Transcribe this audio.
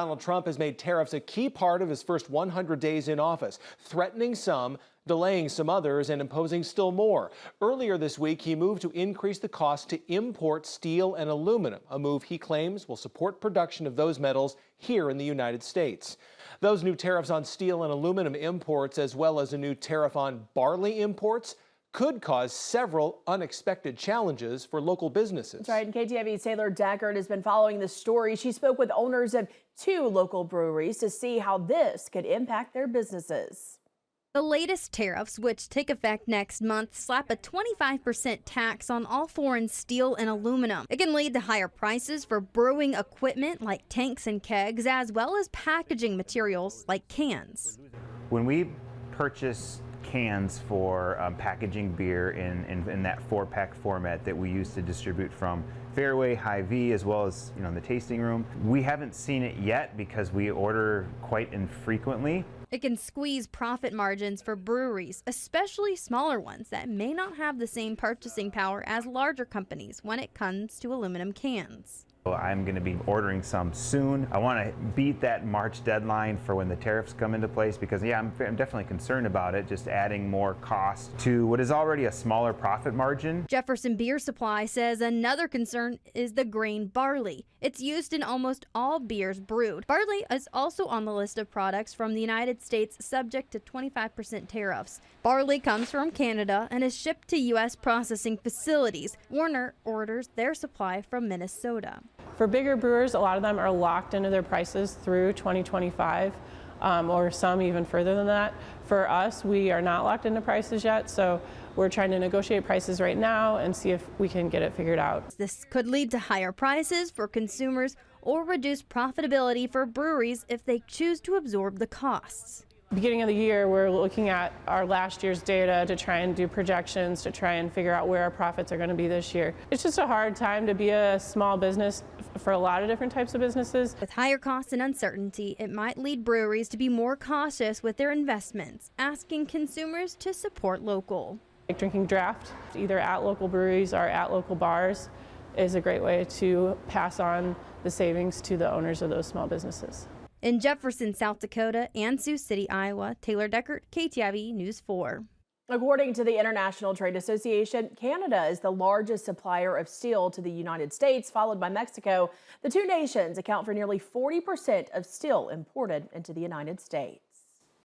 Donald Trump has made tariffs a key part of his first 100 days in office, threatening some, delaying some others, and imposing still more. Earlier this week, he moved to increase the cost to import steel and aluminum, a move he claims will support production of those metals here in the United States. Those new tariffs on steel and aluminum imports, as well as a new tariff on barley imports, could cause several unexpected challenges for local businesses. That's right. And KTV's Taylor Deckard has been following the story. She spoke with owners of 2 local breweries to see how this could impact their businesses. The latest tariffs, which take effect next month, slap a 25% tax on all foreign steel and aluminum. It can lead to higher prices for brewing equipment like tanks and kegs, as well as packaging materials like cans. When we purchase cans for packaging beer in that 4-pack format that we use to distribute from Fairway, Hy-Vee, as well as in the tasting room, we haven't seen it yet because we order quite infrequently. It can squeeze profit margins for breweries, especially smaller ones that may not have the same purchasing power as larger companies when it comes to aluminum cans. I'm going to be ordering some soon. I want to beat that March deadline for when the tariffs come into place because, yeah, I'm definitely concerned about it, just adding more cost to what is already a smaller profit margin. Jefferson Beer Supply says another concern is the grain barley. It's used in almost all beers brewed. Barley is also on the list of products from the United States subject to 25% tariffs. Barley comes from Canada and is shipped to U.S. processing facilities. Warner orders their supply from Minnesota. For bigger brewers, a lot of them are locked into their prices through 2025, or some even further than that. For us, we are not locked into prices yet, so we're trying to negotiate prices right now and see if we can get it figured out. This could lead to higher prices for consumers or reduce profitability for breweries if they choose to absorb the costs. Beginning of the year, we're looking at our last year's data to try and do projections to try and figure out where our profits are going to be this year. It's just a hard time to be a small business for a lot of different types of businesses. With higher costs and uncertainty, it might lead breweries to be more cautious with their investments, asking consumers to support local. Like drinking draft, either at local breweries or at local bars, is a great way to pass on the savings to the owners of those small businesses. In Jefferson, South Dakota, and Sioux City, Iowa, Taylor Deckard, KTIV News 4. According to the International Trade Association, Canada is the largest supplier of steel to the United States, followed by Mexico. The 2 nations account for nearly 40% of steel imported into the United States.